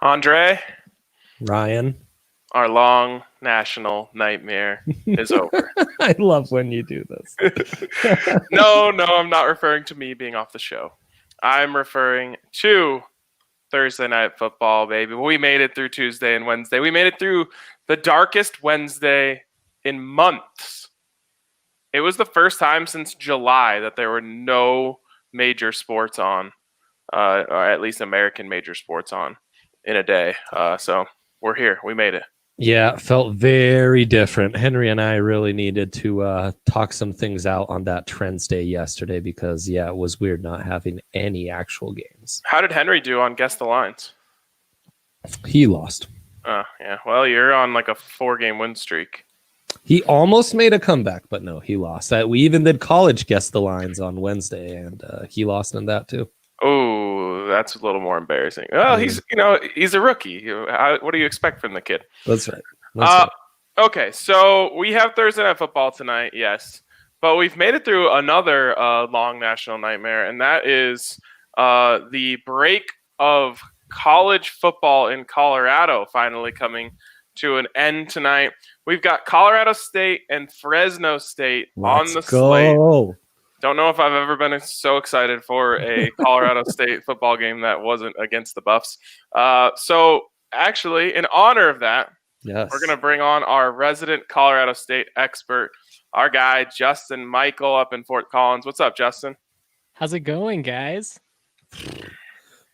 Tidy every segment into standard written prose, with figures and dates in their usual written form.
Andre, Ryan. our long national nightmare is over. I love when you do this. No, I'm not referring to me being off the show. I'm referring to Thursday night football, baby. We made it through Tuesday and Wednesday. We made it through the darkest Wednesday in months. It was the first time since July that there were no major sports on, or at least American major sports on in a day. So we're here. We made it. Yeah, it felt very different. Henry and I really needed to talk some things out on that Trends Day yesterday because, it was weird not having any actual games. How did Henry do on Guess the Lines? He lost. Yeah. Well, you're on like a 4-game win streak. He almost made a comeback, but no, he lost. We even did college Guess the Lines on Wednesday, and he lost in that too. Oh, that's a little more embarrassing. Well, he's a rookie. What do you expect from the kid? That's right. Okay, so we have Thursday Night Football tonight, yes. But we've made it through another long national nightmare, and that is the break of college football in Colorado finally coming to an end tonight. We've got Colorado State and Fresno State on the slate. Don't know if I've ever been so excited for a Colorado State football game that wasn't against the Buffs. So actually, in honor of that, we're going to bring on our resident Colorado State expert, our guy, Justin Michael, up in Fort Collins. What's up, Justin? How's it going, guys?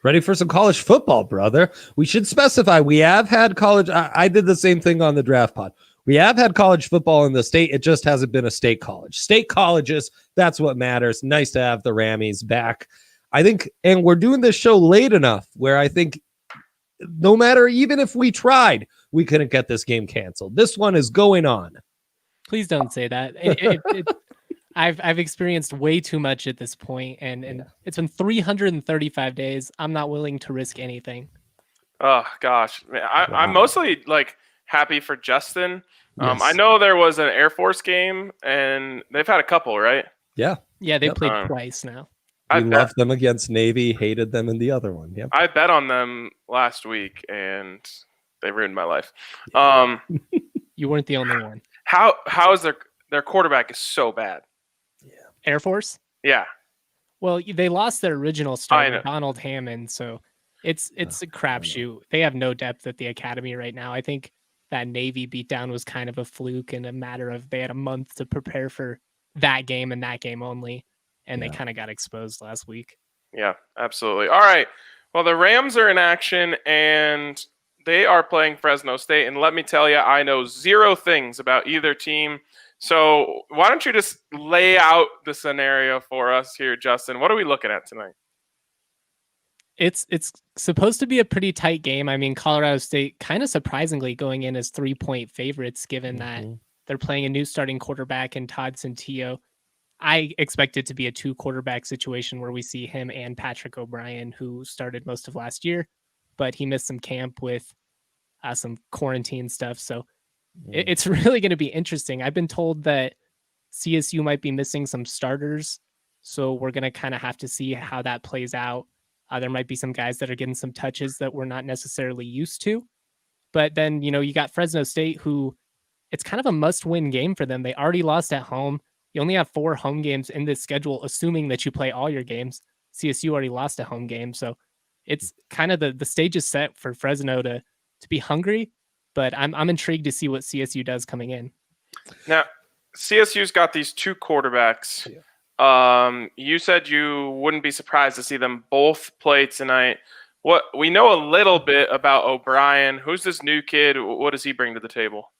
Ready for some college football, brother. We should specify we have had college. I did the same thing on the draft pod. We have had college football in the state. It just hasn't been a state college. State colleges, that's what matters. Nice to have the Rammies back. I think, and we're doing this show late enough where I think no matter, even if we tried, we couldn't get this game canceled. This one is going on. Please don't say that. I've experienced way too much at this point, and it's been 335 days. I'm not willing to risk anything. Oh, gosh. Man, I'm mostly happy for Justin. Yes. I know there was an Air Force game, and they've had a couple, right? Yeah. Yeah, they played twice now. We loved them against Navy, hated them in the other one. Yep. I bet on them last week, and they ruined my life. You weren't the only one. How is their quarterback is so bad? Yeah. Air Force? Yeah. Well, they lost their original starter, Donald Hammond, so it's a crapshoot. They have no depth at the academy right now. I think that Navy beatdown was kind of a fluke in a matter of they had a month to prepare for that game and that game only, and they kind of got exposed last week. Yeah, absolutely. All right. Well, the Rams are in action, and they are playing Fresno State. And let me tell you, I know zero things about either team. So why don't you just lay out the scenario for us here, Justin? What are we looking at tonight? It's supposed to be a pretty tight game. I mean, Colorado State kind of surprisingly going in as 3-point favorites, given that they're playing a new starting quarterback in Todd Centillo. I expect it to be a 2-quarterback situation where we see him and Patrick O'Brien, who started most of last year, but he missed some camp with some quarantine stuff. So it's really going to be interesting. I've been told that CSU might be missing some starters, so we're going to kind of have to see how that plays out. There might be some guys that are getting some touches that we're not necessarily used to. But then, you got Fresno State, who it's kind of a must-win game for them. They already lost at home. You only have 4 home games in this schedule, assuming that you play all your games. CSU already lost a home game. So it's kind of the stage is set for Fresno to be hungry. But I'm intrigued to see what CSU does coming in. Now, CSU's got these 2 quarterbacks. Yeah. You said you wouldn't be surprised to see them both play tonight. What we know a little bit about O'Brien. Who's this new kid? What does he bring to the table?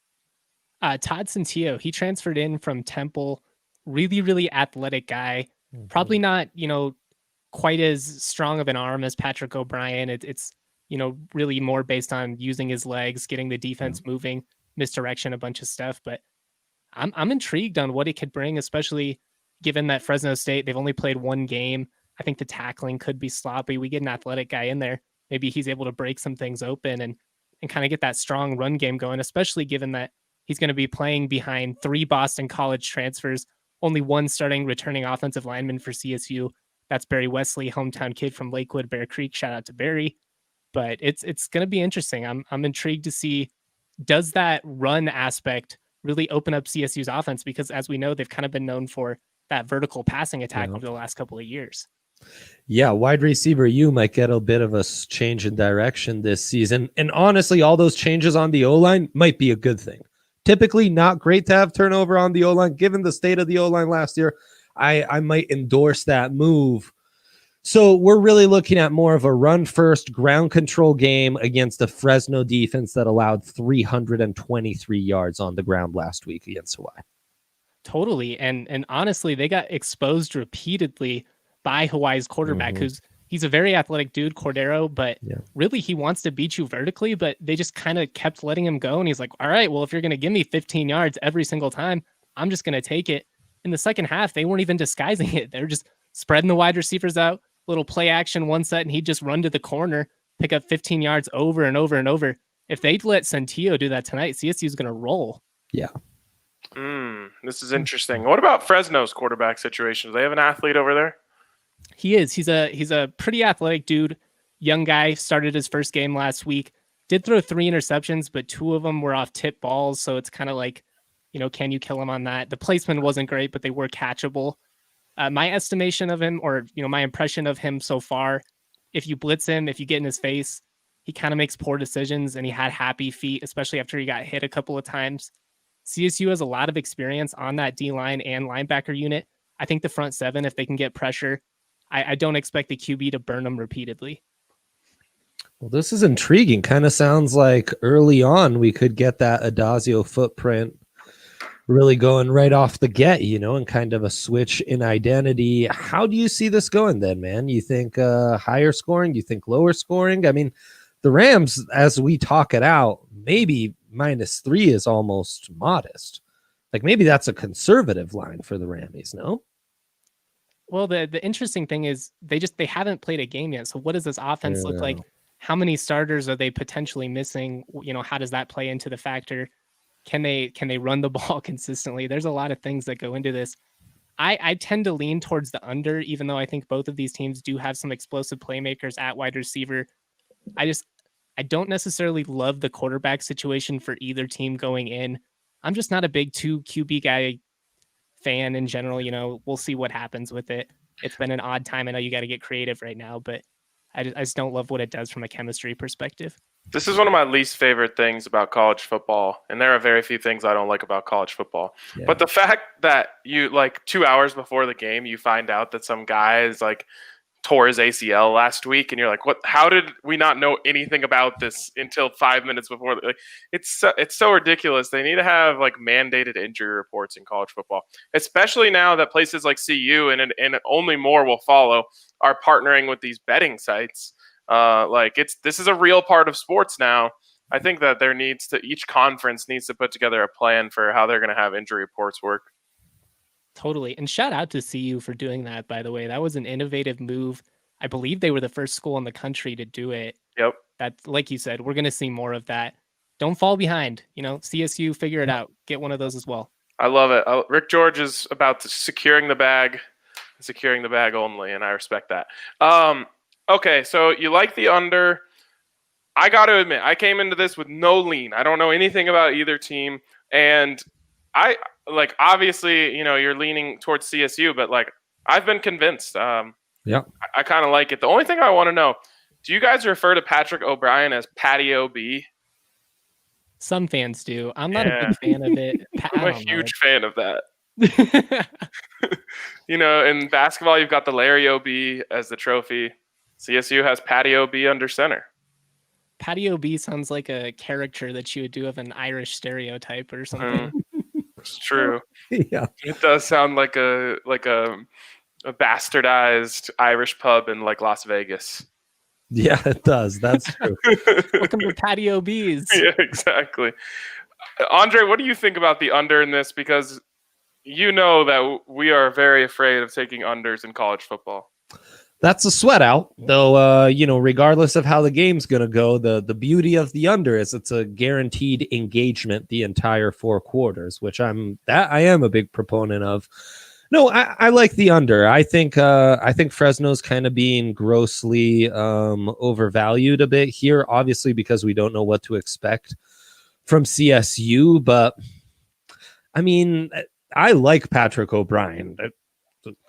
Todd Centillo. He transferred in from Temple. Really, really athletic guy. Probably not, quite as strong of an arm as Patrick O'Brien. It's really more based on using his legs, getting the defense moving, misdirection, a bunch of stuff. But I'm intrigued on what it could bring, especially given that Fresno State, they've only played 1 game. I think the tackling could be sloppy. We get an athletic guy in there. Maybe he's able to break some things open and kind of get that strong run game going, especially given that he's going to be playing behind 3 Boston College transfers, only 1 starting returning offensive lineman for CSU. That's Barry Wesley, hometown kid from Lakewood, Bear Creek. Shout out to Barry. but it's going to be interesting. I'm intrigued to see, does that run aspect really open up CSU's offense? Because as we know, they've kind of been known for that vertical passing attack over the last couple of years. Yeah, wide receiver, you might get a bit of a change in direction this season. And honestly, all those changes on the O-line might be a good thing. Typically not great to have turnover on the O-line. Given the state of the O-line last year, I might endorse that move. So we're really looking at more of a run-first ground control game against a Fresno defense that allowed 323 yards on the ground last week against Hawaii. Totally. And honestly, they got exposed repeatedly by Hawaii's quarterback, he's a very athletic dude, Cordero, but really he wants to beat you vertically, but they just kind of kept letting him go. And he's like, all right, well, if you're going to give me 15 yards every single time, I'm just going to take it. In the second half, they weren't even disguising it. They're just spreading the wide receivers out, little play action one set, and he'd just run to the corner, pick up 15 yards over and over and over. If they'd let Centillo do that tonight, CSU is going to roll. Yeah. This is interesting. What about Fresno's quarterback situation? Do they have an athlete over there? He is. He's a pretty athletic dude. Young guy, started his first game last week. Did throw 3 interceptions, but 2 of them were off tip balls. So it's kind of like, can you kill him on that? The placement wasn't great, but they were catchable. My estimation of him, or my impression of him so far, if you blitz him, if you get in his face, he kind of makes poor decisions, and he had happy feet, especially after he got hit a couple of times. CSU has a lot of experience on that D-line and linebacker unit. I think the front 7, if they can get pressure, I don't expect the QB to burn them repeatedly. Well, this is intriguing. Kind of sounds like early on we could get that Adazio footprint really going right off the get, and kind of a switch in identity. How do you see this going then, man? You think higher scoring? You think lower scoring? I mean, the Rams, as we talk it out, maybe -3 is almost modest. Like maybe that's a conservative line for the Rammies, no? Well, the interesting thing is they haven't played a game yet. So what does this offense look like? How many starters are they potentially missing? How does that play into the factor? Can they run the ball consistently? There's a lot of things that go into this. I tend to lean towards the under, even though I think both of these teams do have some explosive playmakers at wide receiver. I don't necessarily love the quarterback situation for either team going in. I'm just not a big 2 QB guy fan in general. We'll see what happens with it. It's been an odd time. I know you got to get creative right now, but I just don't love what it does from a chemistry perspective. This is one of my least favorite things about college football, and there are very few things I don't like about college football. Yeah. But the fact that you 2 hours before the game, you find out that some guy is tore his ACL last week, and you're like, what? How did we not know anything about this until 5 minutes before? It's so ridiculous. They need to have mandated injury reports in college football, especially now that places like CU and only more will follow are partnering with these betting sites. This is a real part of sports now. I think that each conference needs to put together a plan for how they're going to have injury reports work. Totally. And shout out to CU for doing that, by the way. That was an innovative move. I believe they were the first school in the country to do it. Yep. That, like you said, we're going to see more of that. Don't fall behind. CSU, figure it out. Get one of those as well. I love it. Rick George is about securing the bag only, and I respect that. Okay, so you like the under. I got to admit, I came into this with no lean. I don't know anything about either team, and obviously, you're leaning towards CSU, but I've been convinced. Yeah, I kind of like it. The only thing I want to know, do you guys refer to Patrick O'Brien as Patty OB? Some fans do. I'm not a big fan of it. I'm a huge fan of that. In basketball, you've got the Larry OB as the trophy. CSU has Patty OB under center. Patty OB sounds like a character that you would do of an Irish stereotype or something. It's true. Yeah, it does sound like a bastardized Irish pub in Las Vegas. Yeah, it does. That's true. Welcome to Patty OB's. Yeah, exactly. Andre, what do you think about the under in this? Because that we are very afraid of taking unders in college football. That's a sweat out, though. Regardless of how the game's going to go, the beauty of the under is it's a guaranteed engagement the entire 4 quarters, which I am a big proponent of. No, I like the under. I think Fresno's kind of being grossly overvalued a bit here, obviously because we don't know what to expect from CSU. But I mean, I like Patrick O'Brien.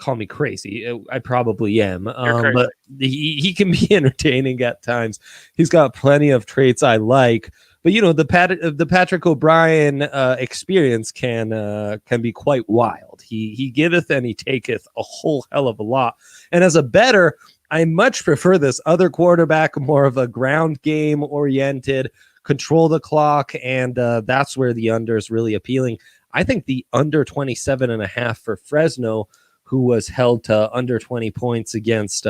Call me crazy. I probably am. But he can be entertaining at times. He's got plenty of traits I like. But the Patrick O'Brien experience can be quite wild. He giveth and he taketh a whole hell of a lot. And as a bettor, I much prefer this other quarterback, more of a ground game oriented, control the clock, and that's where the under is really appealing. I think the under 27.5 for Fresno, who was held to under 20 points against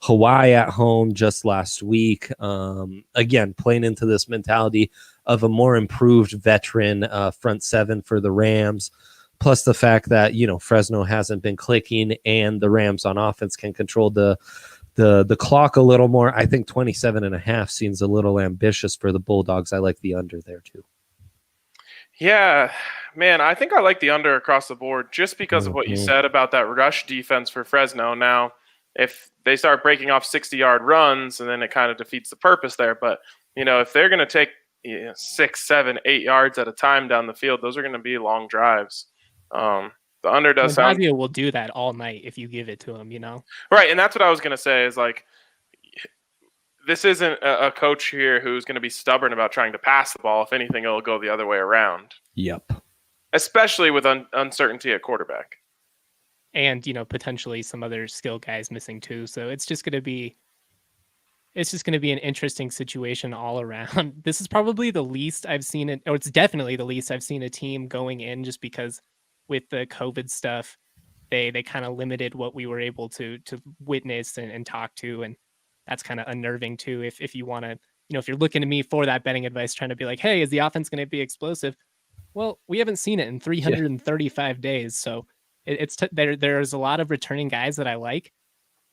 Hawaii at home just last week. Again, playing into this mentality of a more improved veteran front seven for the Rams, plus the fact that, Fresno hasn't been clicking and the Rams on offense can control the clock a little more. I think 27.5 seems a little ambitious for the Bulldogs. I like the under there too. Yeah, man, I think I like the under across the board just because of what you said about that rush defense for Fresno. Now, if they start breaking off 60-yard runs, and then it kind of defeats the purpose there. But, if they're going to take 6, 7, 8 yards at a time down the field, those are going to be long drives. The under does sound... Fazio will do that all night if you give it to him, Right, and that's what I was going to say is, like, this isn't a coach here who's going to be stubborn about trying to pass the ball. If anything, it'll go the other way around. Yep. Especially with uncertainty at quarterback. And, potentially some other skill guys missing too. So it's just going to be an interesting situation all around. This is probably the least I've seen it, or it's definitely the least I've seen a team going in, just because with the COVID stuff, they kind of limited what we were able to witness and talk to. And that's kind of unnerving too. If you want to, if you're looking to me for that betting advice, trying to be like, hey, is the offense going to be explosive? Well, we haven't seen it in 335 days. So there's a lot of returning guys that I like.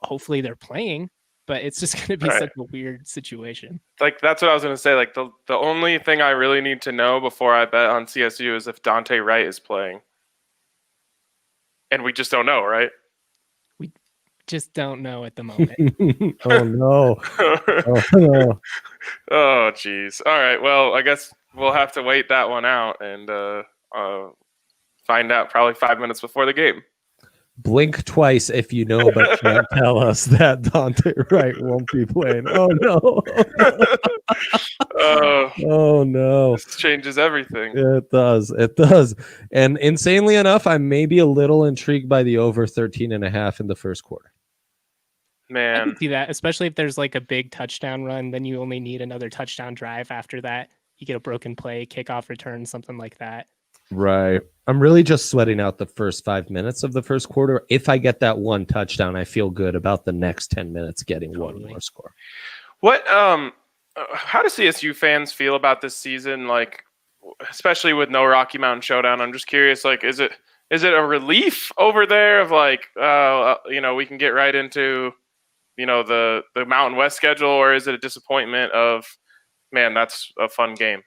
Hopefully they're playing, but it's just going to be such a weird situation. Like, that's what I was going to say. Like, the only thing I really need to know before I bet on CSU is if Dante Wright is playing. And we just don't know, right? We just don't know at the moment. Oh, no. Oh, no. Oh, geez. All right. Well, I guess we'll have to wait that one out and find out probably 5 minutes before the game. Blink twice if you know, but can't tell us that Dante Wright won't be playing. Oh, no. Oh, no. This changes everything. It does. It does. And insanely enough, I'm maybe a little intrigued by the over 13.5 in the first quarter. Man. I can see that, especially if there's like a big touchdown run, then you only need another touchdown drive after that. You get a broken play, kickoff return, something like that. Right. I'm really just sweating out the first 5 minutes of the first quarter. If I get that one touchdown, I feel good about the next 10 minutes getting one more score. What how do CSU fans feel about this season, like, especially with no Rocky Mountain Showdown? I'm just curious, like, is it a relief over there of like we can get right into the Mountain West schedule, or is it a disappointment of, man, that's a fun game?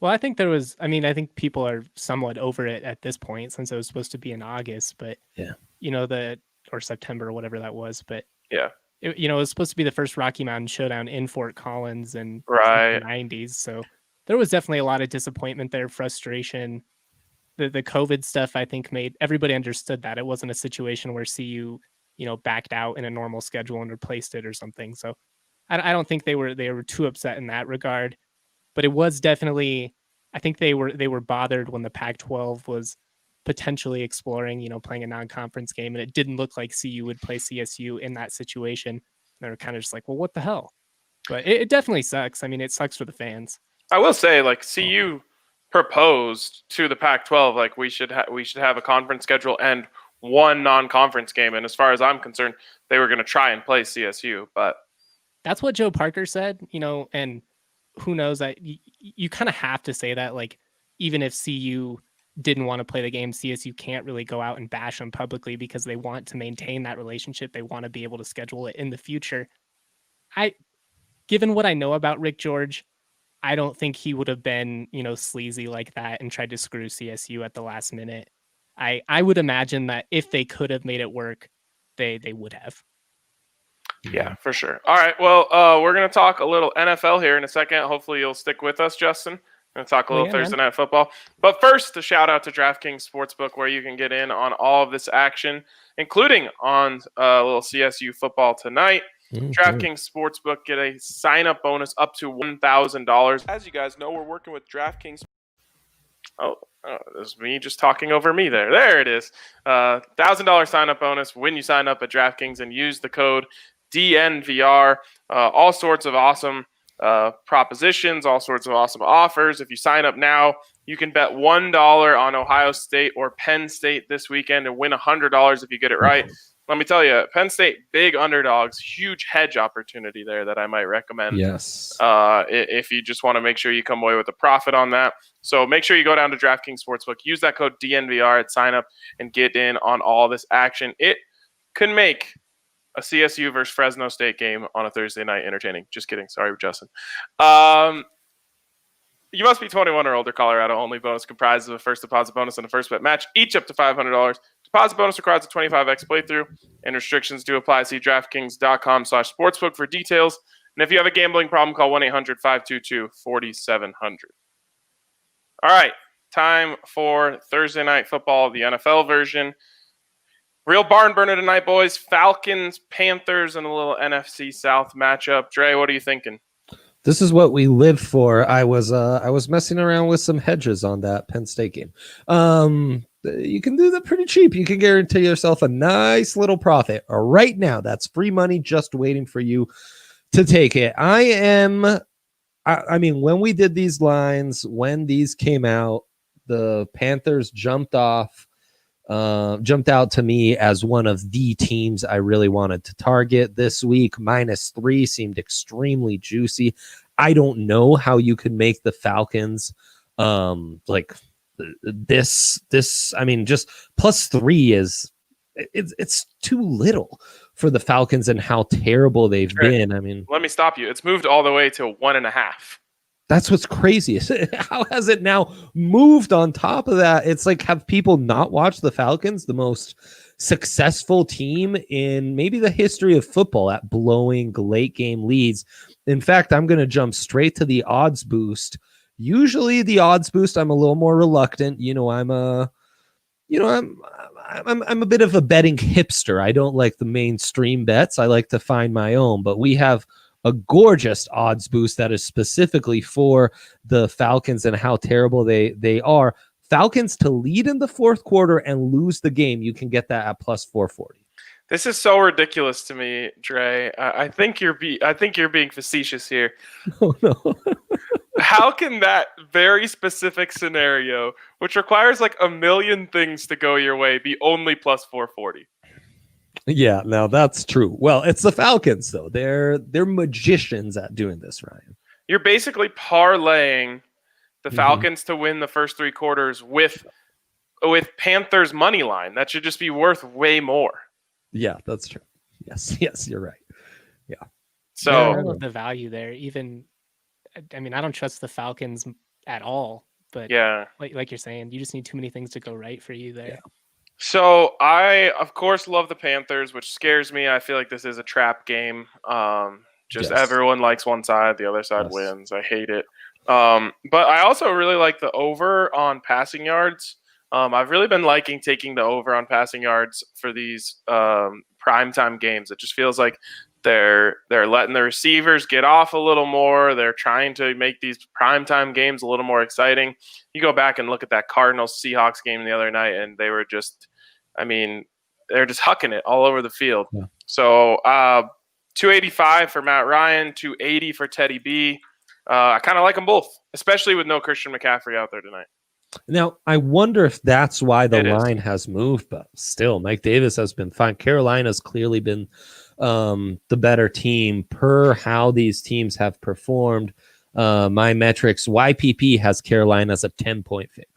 Well, I think I think people are somewhat over it at this point, since it was supposed to be in August, but or September or whatever that was. But yeah, it was supposed to be the first Rocky Mountain Showdown in Fort Collins in the 90s. So there was definitely a lot of disappointment there, frustration. The COVID stuff, I think, made everybody understood that it wasn't a situation where CU, backed out in a normal schedule and replaced it or something. So I don't think they were too upset in that regard. But it was definitely, I think they were bothered when the Pac-12 was potentially exploring, playing a non-conference game, and it didn't look like CU would play CSU in that situation. They were kind of just like, well, what the hell? But it definitely sucks. I mean, it sucks for the fans. I will say, like, CU proposed to the Pac-12, like, we should have a conference schedule and one non-conference game. And as far as I'm concerned, they were going to try and play CSU, but that's what Joe Parker said, and who knows, that you kind of have to say that, like, even if CU didn't want to play the game, CSU can't really go out and bash them publicly because they want to maintain that relationship. They want to be able to schedule it in the future. Given what I know about Rick George, I don't think he would have been, sleazy like that and tried to screw CSU at the last minute. I would imagine that if they could have made it work, they would have. Yeah, for sure. All right. Well, we're going to talk a little NFL here in a second. Hopefully you'll stick with us, Justin. We're going to talk a little Thursday Night Football. But first, a shout out to DraftKings Sportsbook, where you can get in on all of this action, including on a little CSU football tonight. DraftKings Sportsbook, get a sign-up bonus up to $1,000. As you guys know, we're working with DraftKings. Oh, this is me just talking over me there. There it is. $1,000 sign-up bonus when you sign up at DraftKings and use the code DNVR. All sorts of awesome propositions, all sorts of awesome offers. If you sign up now, you can bet $1 on Ohio State or Penn State this weekend and win $100 if you get it right. Let me tell you, Penn State, big underdogs, huge hedge opportunity there that I might recommend. Yes. If you just want to make sure you come away with a profit on that. So make sure you go down to DraftKings Sportsbook, use that code DNVR at sign up, and get in on all this action. It can make a CSU versus Fresno State game on a Thursday night entertaining. Just kidding. Sorry, Justin. You must be 21 or older. Colorado only. Bonus comprises of a first deposit bonus and a first bet match, each up to $500. Deposit bonus requires a 25x playthrough, and restrictions do apply. See DraftKings.com/sportsbook for details. And if you have a gambling problem, call 1-800-522-4700. All right, time for Thursday Night Football, the NFL version. Real barn burner tonight, boys. Falcons, Panthers, and a little NFC South matchup. Dre, what are you thinking? This is what we live for. I was messing around with some hedges on that Penn State game. You can do that pretty cheap. You can guarantee yourself a nice little profit right now. That's free money just waiting for you to take it. I mean, when we did these lines, when these came out, the Panthers jumped out to me as one of the teams I really wanted to target this week. -3 seemed extremely juicy. I don't know how you could make the Falcons this. I mean, just +3 is it's too little for the Falcons and how terrible they've been. I mean, let me stop you. It's moved all the way to 1.5. That's what's crazy. How has it now moved on top of that? It's like, have people not watched the Falcons, the most successful team in maybe the history of football at blowing late game leads? In fact, I'm going to jump straight to the odds boost. Usually the odds boost, I'm a little more reluctant. I'm a bit of a betting hipster. I don't like the mainstream bets. I like to find my own, but we have a gorgeous odds boost that is specifically for the Falcons and how terrible they are. Falcons to lead in the fourth quarter and lose the game. You can get that at +440. This is so ridiculous to me, Dre. I think you're being facetious here. Oh, no. How can that very specific scenario, which requires like a million things to go your way, be only +440? Yeah, now that's true. Well, it's the Falcons, though. They're magicians at doing this, Ryan. You're basically parlaying the Falcons to win the first 3 quarters with Panthers money line. That should just be worth way more. Yeah, that's true. Yes, you're right. Yeah. So all of the value there. Even, I mean, I don't trust the Falcons at all. But yeah, like you're saying, you just need too many things to go right for you there. Yeah. So I, of course, love the Panthers, which scares me. I feel like this is a trap game. Everyone likes one side, the other side wins. I hate it. But I also really like the over on passing yards. I've really been liking taking the over on passing yards for these primetime games. It just feels like they're letting the receivers get off a little more. They're trying to make these primetime games a little more exciting. You go back and look at that Cardinals-Seahawks game the other night, and they were just, they're just hucking it all over the field. Yeah. So 285 for Matt Ryan, 280 for Teddy B. I kind of like them both, especially with no Christian McCaffrey out there tonight. Now, I wonder if that's why the line has moved, but still, Mike Davis has been fine. Carolina's clearly been the better team per how these teams have performed. My metrics, YPP has Carolina as a 10-point favorite.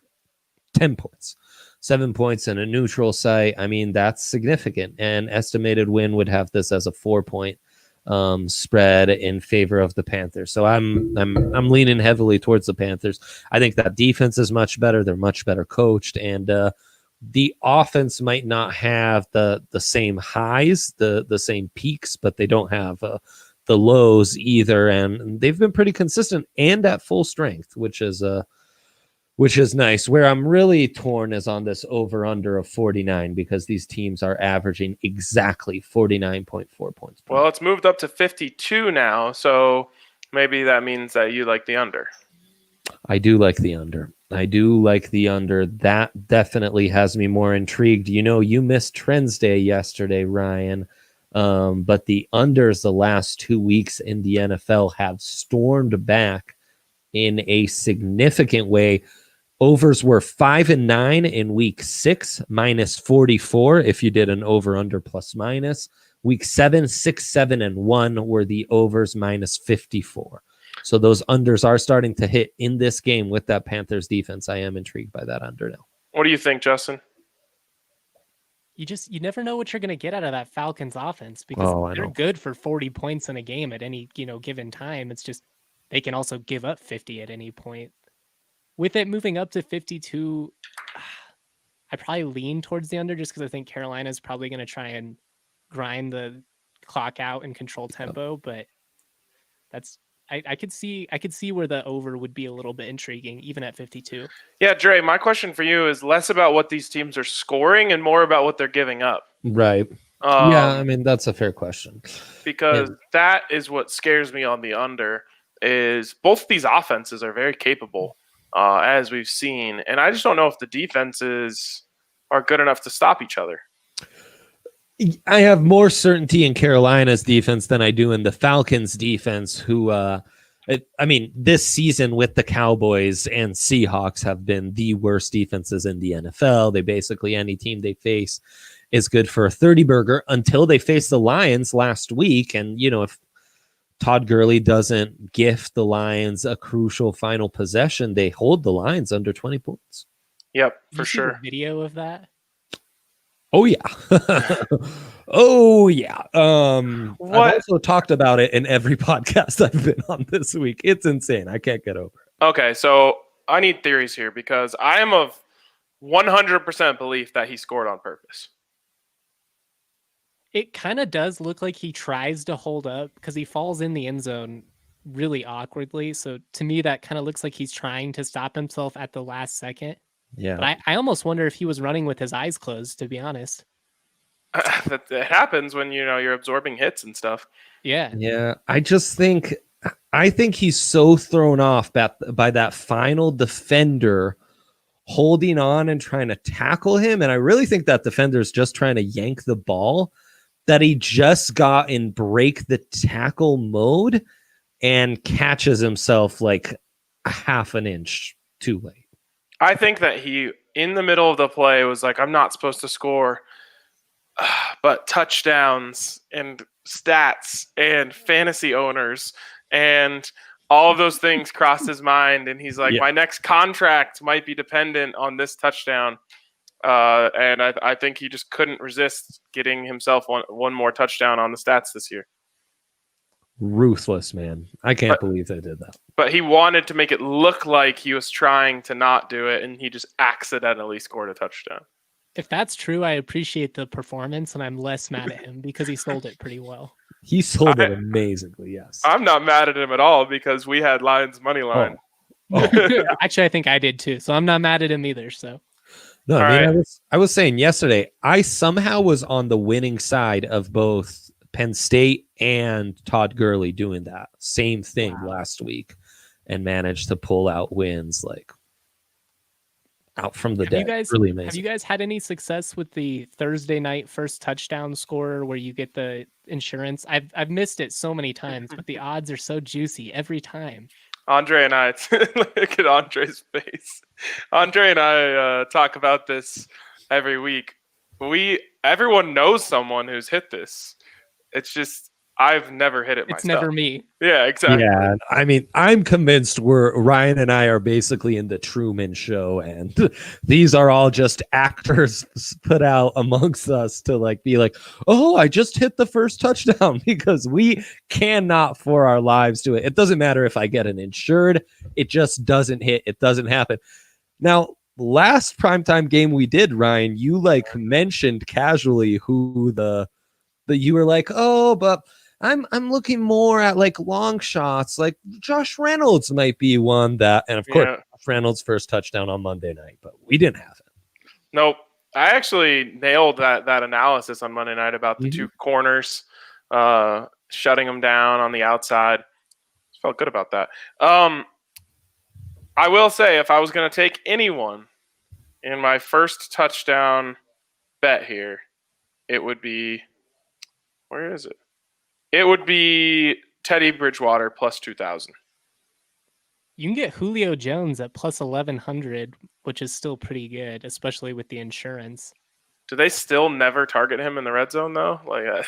10 points. 7 points in a neutral site. I mean, that's significant. And estimated win would have this as a 4-point spread in favor of the Panthers. So I'm leaning heavily towards the Panthers. I think that defense is much better. They're much better coached, and the offense might not have the same highs, the same peaks, but they don't have the lows either. And they've been pretty consistent and at full strength, which is nice. Where I'm really torn is on this over under of 49, because these teams are averaging exactly 49.4 points. Well, it's moved up to 52 now, so maybe that means that you like the under. I do like the under. That definitely has me more intrigued. You missed Trends Day yesterday, Ryan. But the unders the last 2 weeks in the NFL have stormed back in a significant way. Overs were 5-9 in week 6, minus 44 if you did an over under plus minus. Week 7, 6-7-1 were the overs, minus 54. So those unders are starting to hit in this game with that Panthers defense. I am intrigued by that under now. What do you think, Justin? You never know what you're going to get out of that Falcons offense, because they're good for 40 points in a game at any, given time. It's just they can also give up 50 at any point. With it moving up to 52, I probably lean towards the under, just because I think Carolina is probably going to try and grind the clock out and control tempo. But I could see where the over would be a little bit intriguing, even at 52. Yeah, Dre, my question for you is less about what these teams are scoring and more about what they're giving up. Right. Yeah, that's a fair question. Because that is what scares me on the under, is both these offenses are very capable, as we've seen. And I just don't know if the defenses are good enough to stop each other. I have more certainty in Carolina's defense than I do in the Falcons' defense, who, this season with the Cowboys and Seahawks have been the worst defenses in the NFL. They basically, any team they face is good for a 30-burger until they face the Lions last week. And, if Todd Gurley doesn't gift the Lions a crucial final possession, they hold the Lions under 20 points. Yep, for sure. The video of that? Oh yeah. Oh yeah. I've also talked about it in every podcast I've been on this week. It's insane. I can't get over it. Okay, so I need theories here, because I am of 100% belief that he scored on purpose. It kind of does look like he tries to hold up, because he falls in the end zone really awkwardly. So to me, that kind of looks like he's trying to stop himself at the last second. Yeah, but I almost wonder if he was running with his eyes closed, to be honest. It happens when you're absorbing hits and stuff. Yeah. I think he's so thrown off by that final defender holding on and trying to tackle him, and I really think that defender's just trying to yank the ball, that he just got in break the tackle mode and catches himself like a half an inch too late. I think that he, in the middle of the play, was like, I'm not supposed to score, but touchdowns and stats and fantasy owners and all of those things crossed his mind. And he's like, my next contract might be dependent on this touchdown. And I think he just couldn't resist getting himself one more touchdown on the stats this year. Ruthless, man. I can't believe they did that. But he wanted to make it look like he was trying to not do it, and he just accidentally scored a touchdown. If that's true, I appreciate the performance, and I'm less mad at him because he sold it pretty well. He sold it amazingly, yes. I'm not mad at him at all, because we had Lions money line. Actually, I think I did too, so I'm not mad at him either. So, no, I was saying yesterday, I somehow was on the winning side of both Penn State and Todd Gurley doing that same thing last week, and managed to pull out wins like out from the dead. Really amazing. Have you guys had any success with the Thursday night first touchdown scorer where you get the insurance? I've missed it so many times, but the odds are so juicy every time. Andre and I, look at Andre's face. Andre and I talk about this every week. Everyone knows someone who's hit this. It's just, I've never hit it myself. It's never me. Yeah, exactly. Yeah, I'm convinced Ryan and I are basically in the Truman Show, and these are all just actors put out amongst us to be like, oh, I just hit the first touchdown, because we cannot for our lives do it. It doesn't matter if I get an insured, it just doesn't hit. It doesn't happen. Now, last primetime game we did, Ryan, you like mentioned casually who the you were like, oh, but I'm looking more at like long shots, like Josh Reynolds might be one that, and of course, Josh Reynolds' first touchdown on Monday night, but we didn't have it. Nope. I actually nailed that analysis on Monday night about the two corners, shutting them down on the outside. Felt good about that. I will say, if I was going to take anyone in my first touchdown bet here, it would be, where is it? It would be Teddy Bridgewater plus 2,000. You can get Julio Jones at plus 1,100, which is still pretty good, especially with the insurance. Do they still never target him in the red zone, though? Like,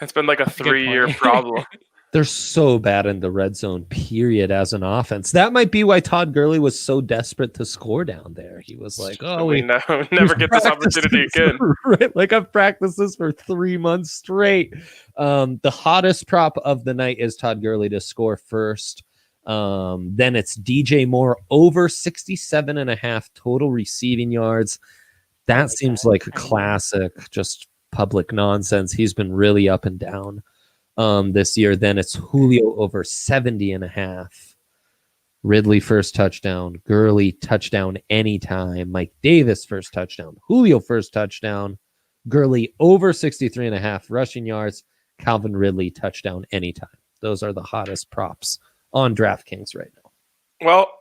it's been like a 3-year problem. They're so bad in the red zone, period, as an offense. That might be why Todd Gurley was so desperate to score down there. He was like, oh, we never get this opportunity again. Right? Like, I've practiced this for 3 months straight. The hottest prop of the night is Todd Gurley to score first. Then it's DJ Moore over 67.5 total receiving yards. That seems like a classic, just public nonsense. He's been really up and down this year. Then it's Julio over 70.5. Ridley first touchdown. Gurley touchdown anytime. Mike Davis first touchdown. Julio first touchdown. Gurley over 63.5 rushing yards. Calvin Ridley touchdown anytime. Those are the hottest props on DraftKings right now. Well,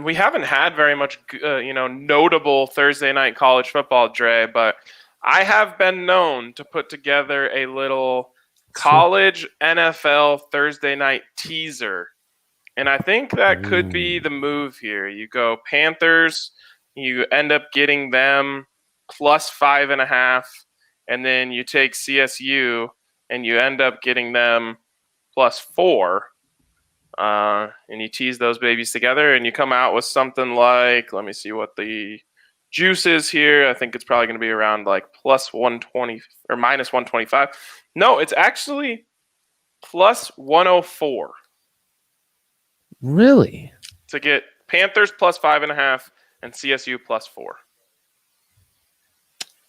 we haven't had very much, notable Thursday night college football, Dre, but I have been known to put together a little college NFL Thursday night teaser. And I think that could be the move here. You go Panthers, you end up getting them plus 5.5, and then you take CSU and you end up getting them plus 4. And you tease those babies together and you come out with something like, let me see what the juice is here. I think it's probably going to be around like plus 120 or minus 125. No, it's actually plus 104. Really? To get Panthers plus 5.5 and CSU plus 4.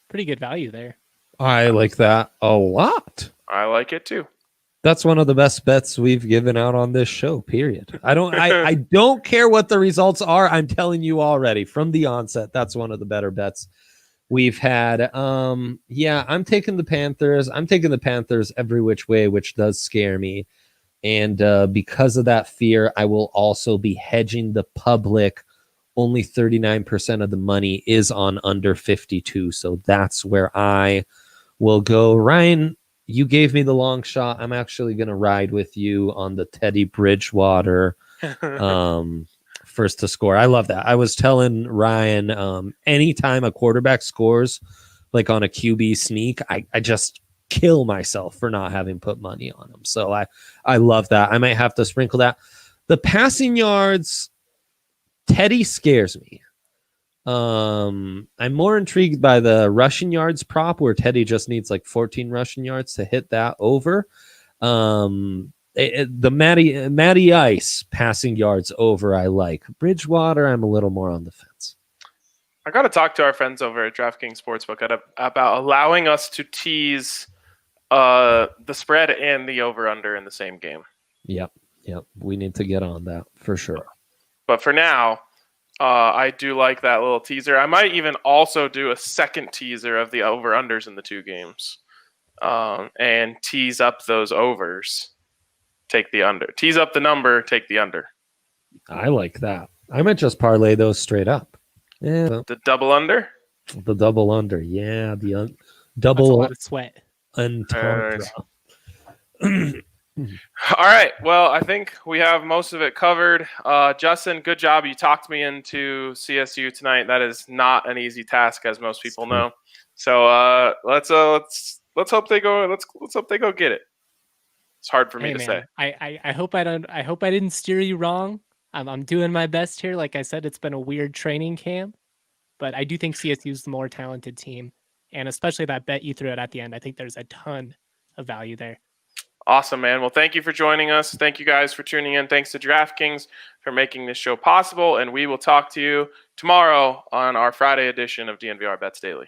Pretty good value there. I like that a lot. I like it too. That's one of the best bets we've given out on this show, period. I don't care what the results are. I'm telling you already from the onset, that's one of the better bets we've had. I'm taking the Panthers. I'm taking the Panthers every which way, which does scare me. And because of that fear, I will also be hedging the public. Only 39% of the money is on under 52. So that's where I will go. Ryan, you gave me the long shot. I'm actually going to ride with you on the Teddy Bridgewater first to score. I love that. I was telling Ryan, anytime a quarterback scores, like on a QB sneak, I just kill myself for not having put money on him. So I love that. I might have to sprinkle that. The passing yards, Teddy scares me. I'm more intrigued by the rushing yards prop where Teddy just needs like 14 rushing yards to hit that over. The Matty Ice passing yards over I like. Bridgewater, I'm a little more on the fence. I got to talk to our friends over at DraftKings Sportsbook about allowing us to tease the spread and the over-under in the same game. Yep. We need to get on that for sure. But for now, I do like that little teaser. I might even also do a second teaser of the over-unders in the two games and tease up those overs. Take the under. Tease up the number, take the under. I like that. I might just parlay those straight up. Yeah. The double under? The double under. Yeah. The double. That's a lot of sweat. Entendre. All right. Well, I think we have most of it covered. Justin, good job. You talked me into CSU tonight. That is not an easy task, as most people know. So let's hope they go. Let's hope they go get it. It's hard for me to say. I hope I didn't steer you wrong. I'm doing my best here. Like I said, it's been a weird training camp, but I do think CSU is the more talented team, and especially that bet you threw out at the end. I think there's a ton of value there. Awesome, man. Well, thank you for joining us. Thank you guys for tuning in. Thanks to DraftKings for making this show possible. And we will talk to you tomorrow on our Friday edition of DNVR Bets Daily.